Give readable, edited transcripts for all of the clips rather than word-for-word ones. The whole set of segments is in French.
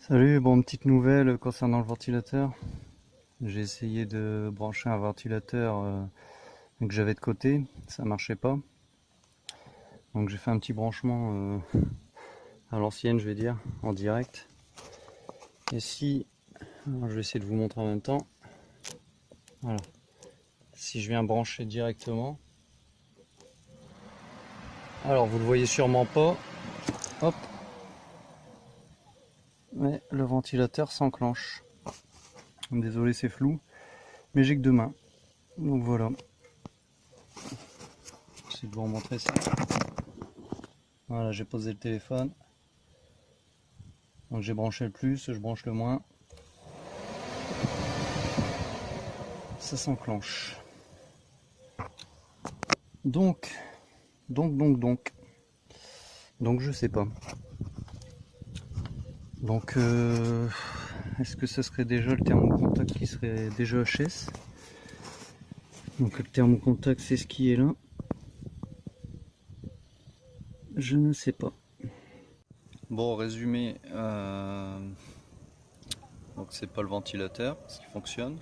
Salut, bon, petite nouvelle concernant le ventilateur. J'ai essayé de brancher un ventilateur que j'avais de côté, ça marchait pas. Donc j'ai fait un petit branchement à l'ancienne, je vais dire, en direct. Et si, alors je vais essayer de vous montrer en même temps. Voilà. Si je viens brancher directement, alors vous le voyez sûrement pas. Hop, mais le ventilateur s'enclenche. Désolé, c'est flou, mais j'ai que deux mains. Donc voilà. J'essaie de vous remontrer ça. Voilà, j'ai posé le téléphone. Donc j'ai branché le plus, je branche le moins. Ça s'enclenche. Donc je sais pas. Donc est-ce que ça serait déjà le thermocontact qui serait déjà HS? Donc le thermocontact c'est ce qui est là. Je ne sais pas. Bon, résumé, donc c'est pas le ventilateur, ce qui fonctionne.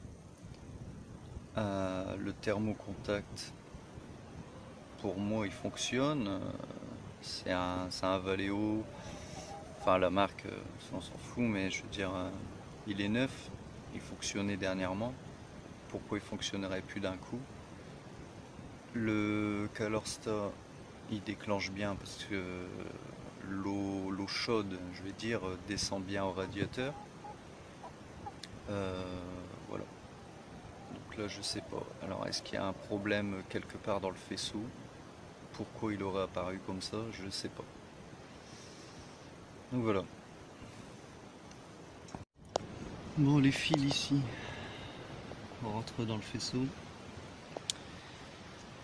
Le thermocontact, pour moi, il fonctionne. C'est un Valeo. Enfin, la marque, on s'en fout, mais je veux dire, il est neuf. Il fonctionnait dernièrement. Pourquoi il fonctionnerait plus d'un coup? Le Calorsta, il déclenche bien parce que l'eau chaude, je vais dire, descend bien au radiateur. Voilà. Donc là, je sais pas. Alors, est-ce qu'il y a un problème quelque part dans le faisceau? Pourquoi il aurait apparu comme ça? Je sais pas. Donc voilà. Bon, les fils ici, on rentre dans le faisceau.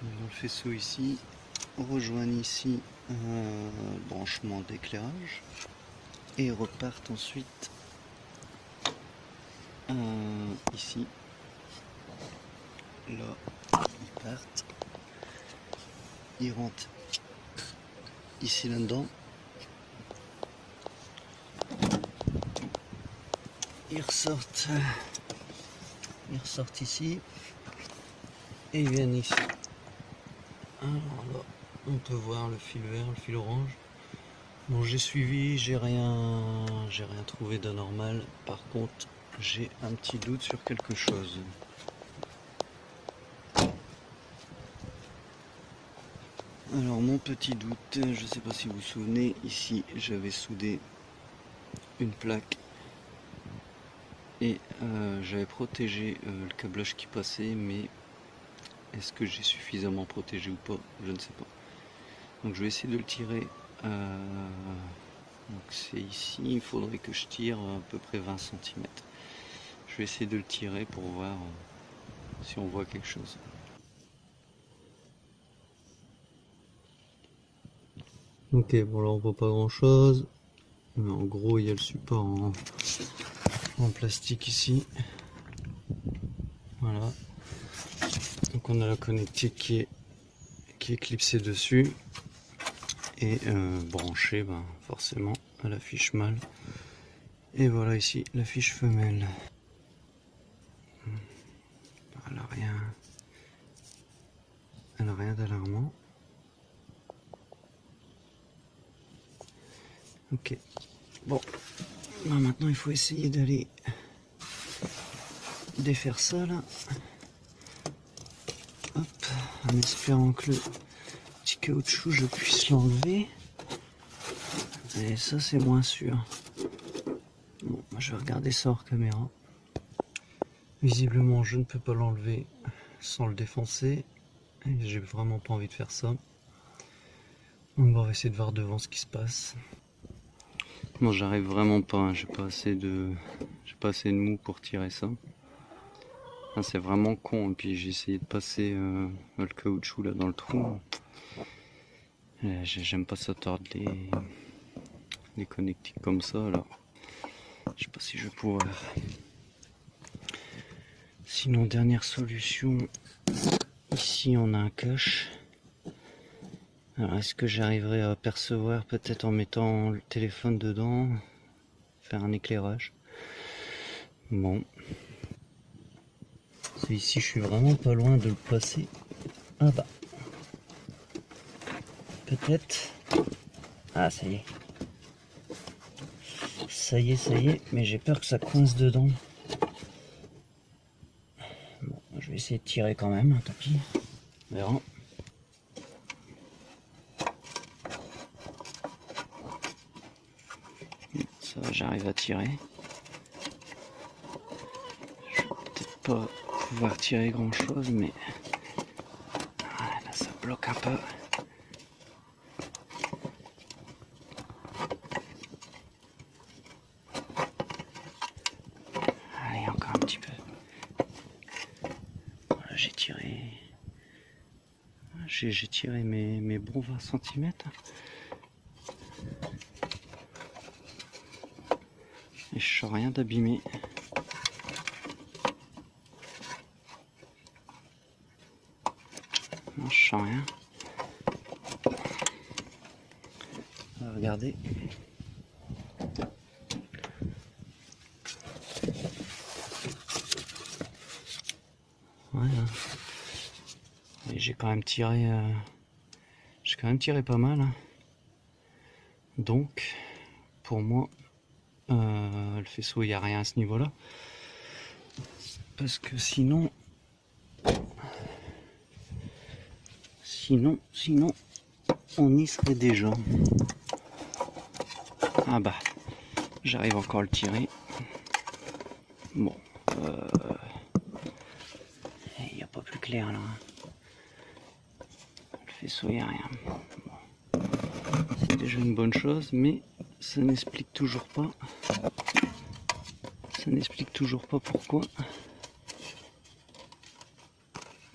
Dans le faisceau ici, on rejoint ici un branchement d'éclairage et repartent ensuite ici. Là, ils partent. Ils rentrent ici là-dedans. Ils ressortent ici et ils viennent ici. Alors là, on peut voir le fil vert, le fil orange. Bon, j'ai suivi, j'ai rien trouvé d'anormal. Par contre, j'ai un petit doute sur quelque chose. Alors mon petit doute, je sais pas si vous vous souvenez, ici j'avais soudé une plaque et j'avais protégé le câblage qui passait, mais est-ce que j'ai suffisamment protégé ou pas? Je ne sais pas. Donc je vais essayer de le tirer. Donc c'est ici, il faudrait que je tire à peu près 20 cm. Je vais essayer de le tirer pour voir si on voit quelque chose. Ok, bon là on voit pas grand chose, mais en gros il y a le support en plastique ici. Voilà. Donc on a la connectique qui est clipsée dessus et branchée forcément à la fiche mâle. Et voilà ici la fiche femelle. Elle a rien d'alarmant. Ok. Bon, maintenant il faut essayer d'aller défaire ça là. Hop, en espérant que le petit caoutchouc je puisse l'enlever. Et ça c'est moins sûr. Bon, je vais regarder ça hors caméra. Visiblement je ne peux pas l'enlever sans le défoncer. Et j'ai vraiment pas envie de faire ça. Donc on va essayer de voir devant ce qui se passe. Bon, j'arrive vraiment pas, hein. J'ai pas assez de mou pour tirer ça. Ah, c'est vraiment con. Et puis j'ai essayé de passer le caoutchouc là dans le trou. J'aime pas ça tordre les connectiques comme ça, alors je sais pas si je vais pouvoir. Sinon, dernière solution, ici on a un cache. Alors est-ce que j'arriverai à apercevoir peut-être en mettant le téléphone dedans, faire un éclairage. Bon. Ici, je suis vraiment pas loin de le passer. Ah bah. Peut-être. Ah, ça y est. Ça y est, mais j'ai peur que ça coince dedans. Bon, je vais essayer de tirer quand même, tant pis. On verra. Ça va, j'arrive à tirer. Je vais peut-être pas pouvoir tirer grand chose, mais ah, là ça bloque un peu. Allez, encore un petit peu. Voilà, j'ai tiré. J'ai tiré mes bons 20 cm. Et je sens rien d'abîmé. Non, je sens rien. Regardez. Voilà. Et j'ai quand même tiré. J'ai quand même tiré pas mal. Donc, pour moi, le faisceau, il n'y a rien à ce niveau-là. Parce que sinon, on y serait déjà. Ah bah, j'arrive encore à le tirer. Bon, il n'y a pas plus clair là. Le faisceau, il n'y a rien. Bon. C'est déjà une bonne chose, mais ça n'explique toujours pas. Ça n'explique toujours pas pourquoi.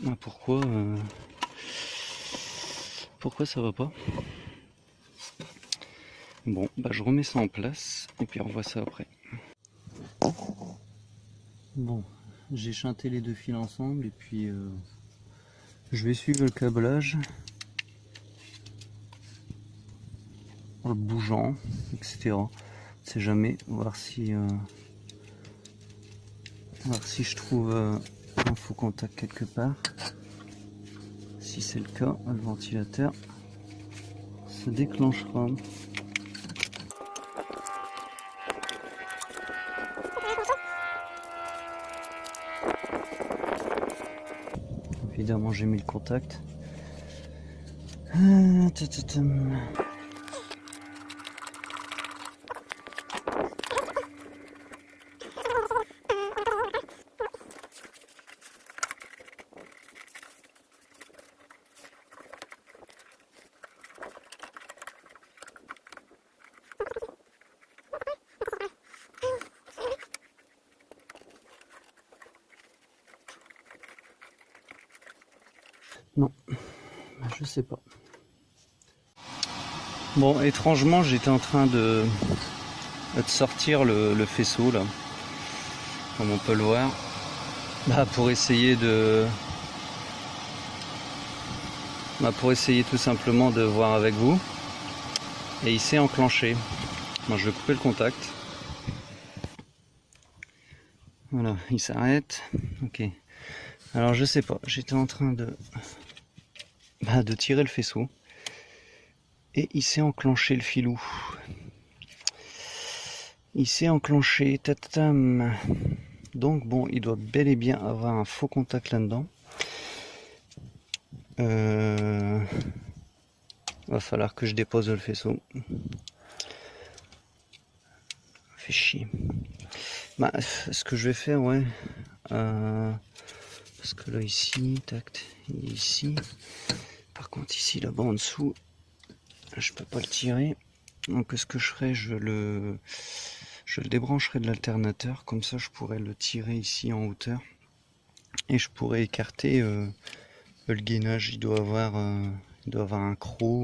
Ah, pourquoi ça va pas. Bon, bah je remets ça en place et puis on revoit ça après. Bon, j'ai chanté les deux fils ensemble et puis je vais suivre le câblage en le bougeant, etc. On sait jamais, voir si je trouve un faux contact quelque part. Si c'est le cas, le ventilateur se déclenchera. Évidemment, j'ai mis le contact. Non, je sais pas. Bon, étrangement, j'étais en train de sortir le faisceau là, comme on peut le voir, pour essayer tout simplement de voir avec vous. Et il s'est enclenché. Moi, je vais couper le contact. Voilà, il s'arrête. Ok. Alors, je sais pas. J'étais en train de tirer le faisceau. Et il s'est enclenché le filou. Il s'est enclenché. Tatam. Donc bon, il doit bel et bien avoir un faux contact là-dedans. Va falloir que je dépose le faisceau. Fait chier. Bah, ce que je vais faire, ouais. Parce que là, ici, tact, il est ici. Par contre, ici, là-bas, en dessous, je peux pas le tirer. Donc, ce que je ferai, je le débrancherai de l'alternateur. Comme ça, je pourrais le tirer ici en hauteur. Et je pourrais écarter le gainage. Il doit avoir un croc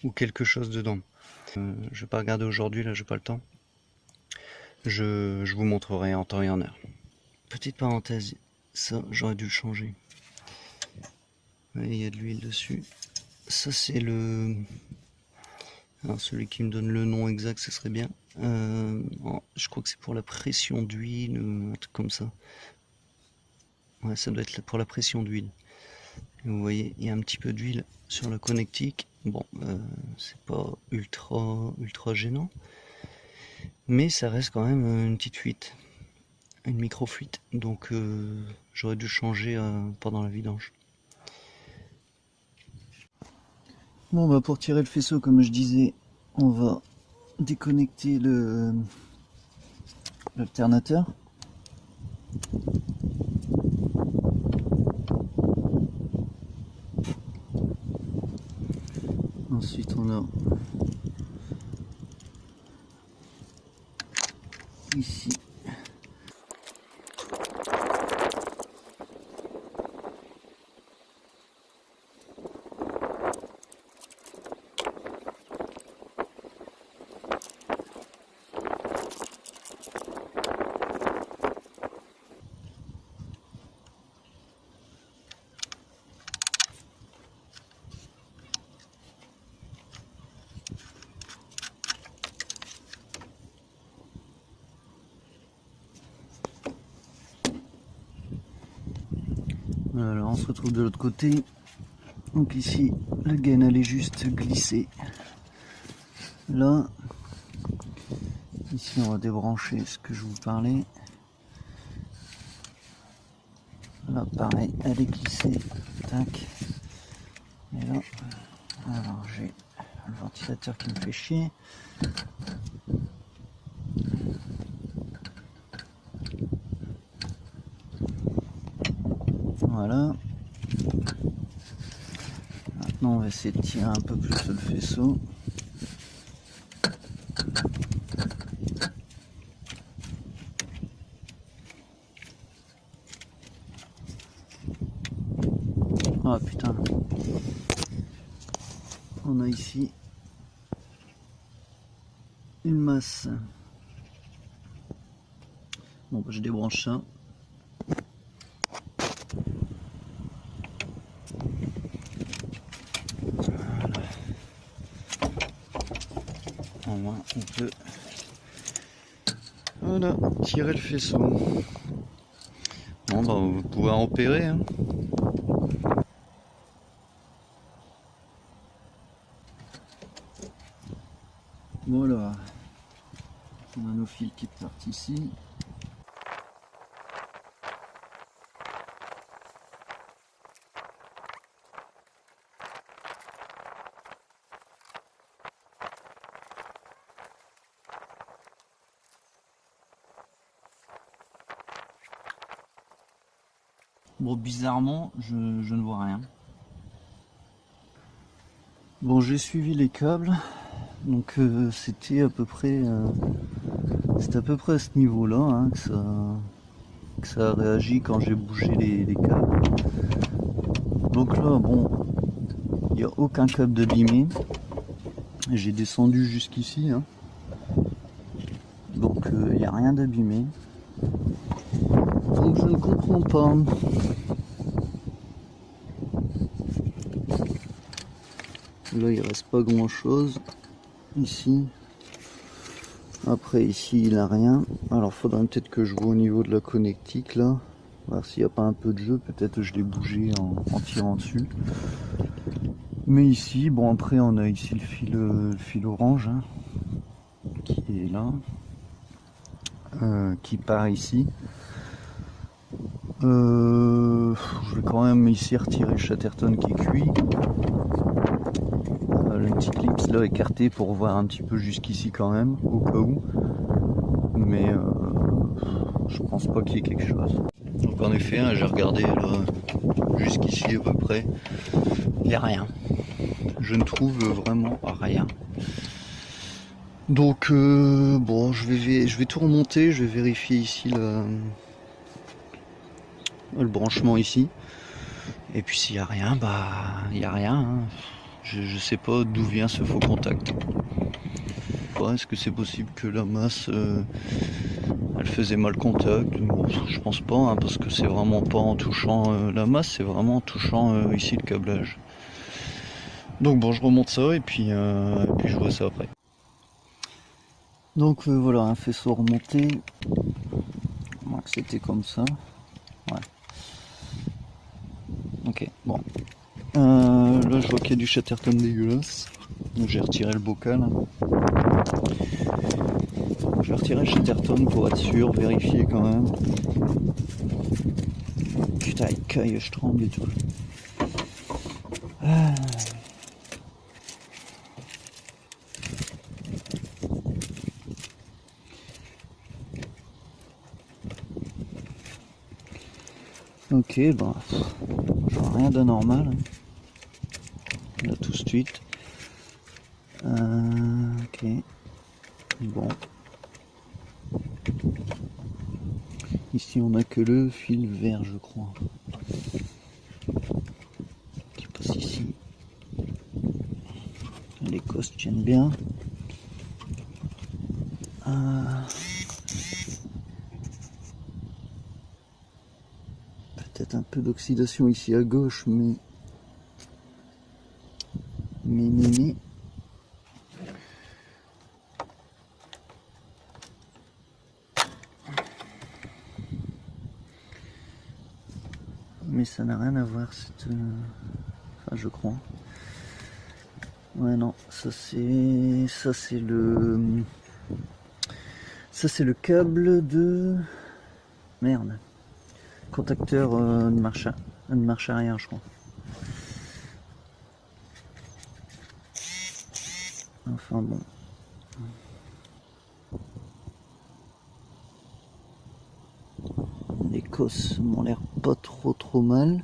ou quelque chose dedans. Je vais pas regarder aujourd'hui, là, j'ai pas le temps. Je vous montrerai en temps et en heure. Petite parenthèse, ça, j'aurais dû le changer. Il y a de l'huile dessus. Ça, c'est le Alors celui qui me donne le nom exact, ce serait bien. Je crois que c'est pour la pression d'huile, un truc comme ça. Ouais, ça doit être pour la pression d'huile. Vous voyez, il y a un petit peu d'huile sur le connectique. Bon, c'est pas ultra gênant, mais ça reste quand même une petite fuite, une micro-fuite. Donc j'aurais dû changer pendant la vidange. Bon, bah pour tirer le faisceau, comme je disais, on va déconnecter l'alternateur. Ensuite on a ici alors on se retrouve de l'autre côté. Donc ici la gaine elle est juste glissée là. Ici on va débrancher ce que je vous parlais. Là pareil, elle est glissée. Tac. Et là, alors j'ai le ventilateur qui me fait chier. Voilà. Maintenant on va essayer de tirer un peu plus le faisceau. Ah putain. On a ici une masse. Bon bah, je débranche ça. Au moins on peut voilà, tirer le faisceau. Bon bah vous pouvez en opérer hein. Voilà, on a nos fils qui partent ici. Bon, bizarrement, je ne vois rien. Bon, j'ai suivi les câbles, donc c'était à peu près à ce niveau-là hein, que ça a réagi quand j'ai bougé les câbles. Donc là, bon, il n'y a aucun câble d'abîmé. J'ai descendu jusqu'ici, hein. Donc il n'y a rien d'abîmé. Donc je ne comprends pas. Là il reste pas grand chose ici. Après ici il a rien. Alors faudrait peut-être que je vois au niveau de la connectique là. Voir s'il n'y a pas un peu de jeu. Peut-être je l'ai bougé en tirant dessus. Mais ici, bon après on a ici le fil orange hein, qui est là. Qui part ici. Je vais quand même ici retirer le Chatterton qui est cuit. Le petit clips là écarté pour voir un petit peu jusqu'ici quand même, au cas où. Mais je pense pas qu'il y ait quelque chose. Donc en effet, hein, j'ai regardé là jusqu'ici à peu près. Il n'y a rien. Je ne trouve vraiment rien. Donc bon, je vais tout remonter, je vais vérifier ici le branchement ici. Et puis s'il n'y a rien, bah il n'y a rien. Hein. Je sais pas d'où vient ce faux contact. Est-ce que c'est possible que la masse elle faisait mal contact? Bon, je pense pas, hein, parce que c'est vraiment pas en touchant la masse, c'est vraiment en touchant ici le câblage. Donc bon, je remonte ça et puis je vois ça après. Donc voilà, un faisceau remonté. Ouais, c'était comme ça. Ouais. Ok, bon. Là, je vois qu'il y a du Chatterton dégueulasse. Donc j'ai retiré le bocal. Je vais retirer le Chatterton pour être sûr, vérifier quand même. Putain, il caille, je tremble et tout. Ah. Ok, bah, je vois rien d'anormal. Là tout de suite. Ok. Bon. Ici on a que le fil vert, je crois. Qui passe ici. Les cosses tiennent bien. Peut-être un peu d'oxydation ici à gauche, mais mais ça n'a rien à voir, cette... Enfin, je crois. Ouais, non, ça c'est le... Ça c'est le câble de... Merde. Contacteur de marche arrière, je crois. Enfin bon. Les cosses m'ont l'air pas trop mal.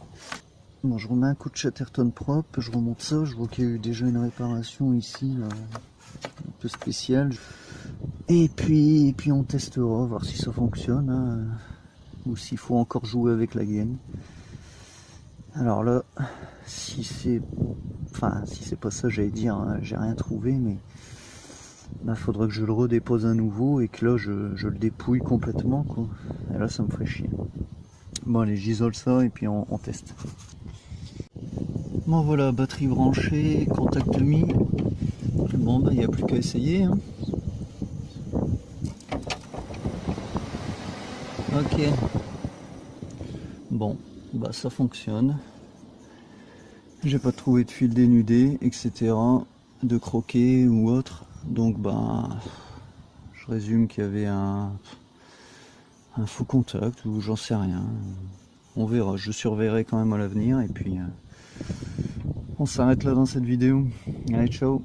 Bon, je remets un coup de Chatterton propre, je remonte ça, je vois qu'il y a eu déjà une réparation ici, un peu spéciale. Et puis on testera, voir si ça fonctionne, hein, ou s'il faut encore jouer avec la gaine. Alors là, si c'est pas ça, j'allais dire, hein, j'ai rien trouvé, mais là, faudrait que je le redépose à nouveau et que là, je le dépouille complètement, quoi. Et là, ça me ferait chier. Bon, allez, j'isole ça et puis on teste. Bon, voilà, batterie branchée, contact mis. Bon, bah, il n'y a plus qu'à essayer, hein. Ok. Bon, bah, ça fonctionne. J'ai pas trouvé de fil dénudé, etc. de croquet ou autre. Donc, bah, je résume qu'il y avait un faux contact ou j'en sais rien. On verra, je surveillerai quand même à l'avenir et puis on s'arrête là dans cette vidéo. Allez, ciao!